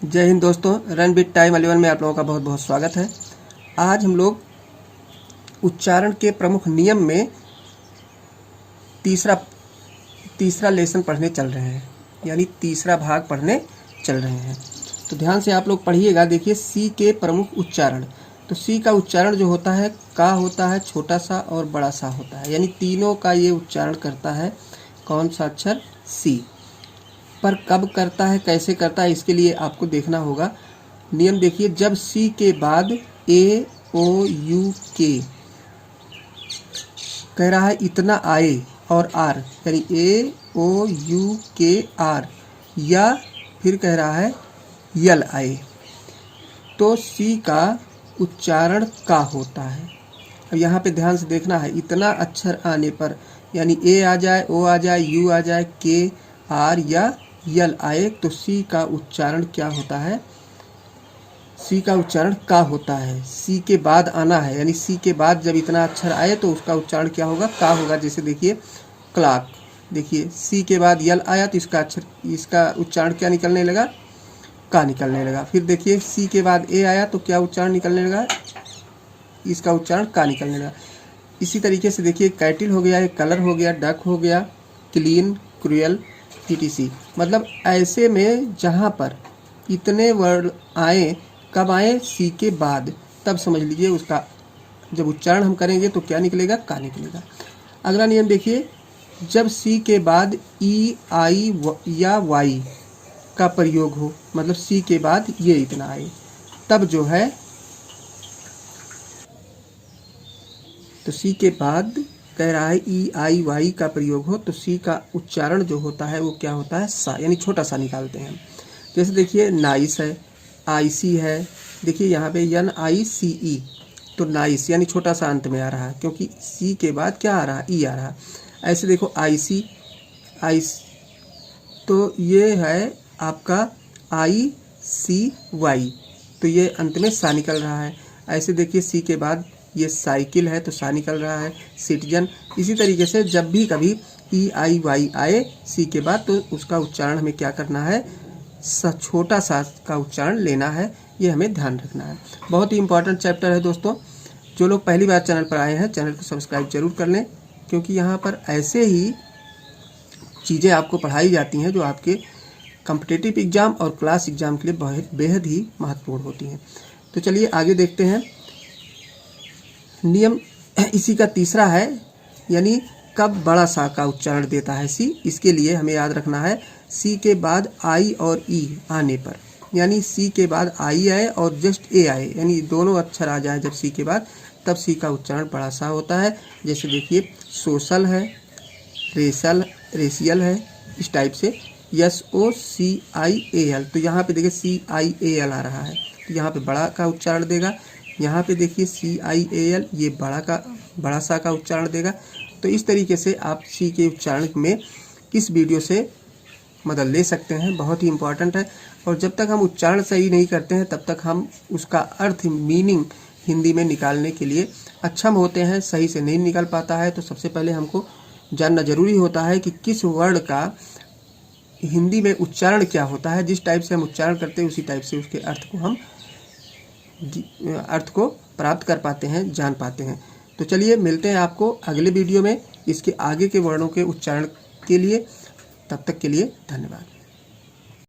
जय हिंद दोस्तों, run with time 11 में आप लोगों का बहुत बहुत स्वागत है। आज हम लोग उच्चारण के प्रमुख नियम में तीसरा लेसन पढ़ने चल रहे हैं, यानी तीसरा भाग पढ़ने चल रहे हैं। तो ध्यान से आप लोग पढ़िएगा। देखिए, सी के प्रमुख उच्चारण। तो सी का उच्चारण जो होता है, का होता है, छोटा सा और बड़ा सा होता है, यानी तीनों का ये उच्चारण करता है। कौन सा अक्षर? सी। पर कब करता है, कैसे करता है, इसके लिए आपको देखना होगा। नियम देखिए, जब सी के बाद ए ओ यू के कह रहा है इतना आए और आर, यानी ए ओ यू के आर, या फिर कह रहा है यल आए, तो सी का उच्चारण का होता है। अब यहाँ पे ध्यान से देखना है, इतना अक्षर आने पर, यानी ए आ जाए, ओ आ जाए, यू आ जाए, के आर या यल आए, तो सी का उच्चारण क्या होता है? सी का उच्चारण का होता है। सी के बाद आना है, यानी सी के बाद जब इतना अक्षर आए तो उसका उच्चारण क्या होगा? का होगा। जैसे देखिए क्लॉक, देखिए सी के बाद यल आया तो इसका उच्चारण क्या निकलने लगा? का निकलने लगा। फिर देखिए सी के बाद ए आया तो क्या उच्चारण निकलने लगा? इसका उच्चारण का निकलने लगा। इसी तरीके से देखिए, कैटिल हो गया, कलर हो गया, डक हो गया, क्लीन, क्रूएल, टीटीसी। मतलब ऐसे में जहाँ पर इतने वर्ड आए, कब आए? सी के बाद, तब समझ लीजिए उसका जब उच्चारण हम करेंगे तो क्या निकलेगा? का निकलेगा। अगला नियम देखिए, जब सी के बाद ई आई या वाई का प्रयोग हो, मतलब सी के बाद ये इतना आए, तब जो है, तो सी के बाद कह रहा है ई आई वाई का प्रयोग हो, तो सी का उच्चारण जो होता है वो क्या होता है? सा, यानी छोटा सा निकालते हैं हम। जैसे देखिए नाइस है, आईसी है, देखिए यहाँ पे एन आई सी ई, तो नाइस यानी छोटा सा अंत में आ रहा है, क्योंकि सी के बाद क्या आ रहा है? ई आ रहा है। ऐसे देखो आईसी, तो ये है आपका आई सी वाई, तो ये अंत में सा निकल रहा है। ऐसे देखिए सी के बाद ये साइकिल है तो सा निकल रहा है, सिटीजन। इसी तरीके से जब भी कभी ई आई वाई आए सी के बाद, तो उसका उच्चारण हमें क्या करना है? छोटा सा का उच्चारण लेना है, ये हमें ध्यान रखना है। बहुत ही इंपॉर्टेंट चैप्टर है दोस्तों। जो लोग पहली बार चैनल पर आए हैं, चैनल को सब्सक्राइब जरूर कर लें, क्योंकि यहाँ पर ऐसे ही चीज़ें आपको पढ़ाई जाती हैं जो आपके कॉम्पिटिटिव एग्जाम और क्लास एग्जाम के लिए बेहद ही महत्वपूर्ण होती हैं। तो चलिए आगे देखते हैं। नियम इसी का तीसरा है, यानी कब बड़ा सा का उच्चारण देता है सी। इसके लिए हमें याद रखना है, सी के बाद आई और ई आने पर, यानी सी के बाद आई आए और जस्ट ए आए, यानी दोनों अक्षर आ जाए जब सी के बाद, तब सी का उच्चारण बड़ा सा होता है। जैसे देखिए सोशल है, रेशियल है, इस टाइप से। SOCIAL, तो यहाँ पे देखिए CIAL आ रहा है, तो यहाँ पे बड़ा का उच्चारण देगा। यहाँ पे देखिए CIAL, ये बड़ा सा का उच्चारण देगा। तो इस तरीके से आप सी के उच्चारण में इस वीडियो से मदद ले सकते हैं, बहुत ही इम्पोर्टेंट है। और जब तक हम उच्चारण सही नहीं करते हैं, तब तक हम उसका अर्थ, मीनिंग हिंदी में निकालने के लिए अक्षम होते हैं, सही से नहीं निकल पाता है। तो सबसे पहले हमको जानना जरूरी होता है कि किस वर्ड का हिंदी में उच्चारण क्या होता है। जिस टाइप से हम उच्चारण करते हैं उसी टाइप से उसके अर्थ को प्राप्त कर पाते हैं, जान पाते हैं। तो चलिए मिलते हैं आपको अगले वीडियो में इसके आगे के वर्णों के उच्चारण के लिए। तब तक के लिए धन्यवाद।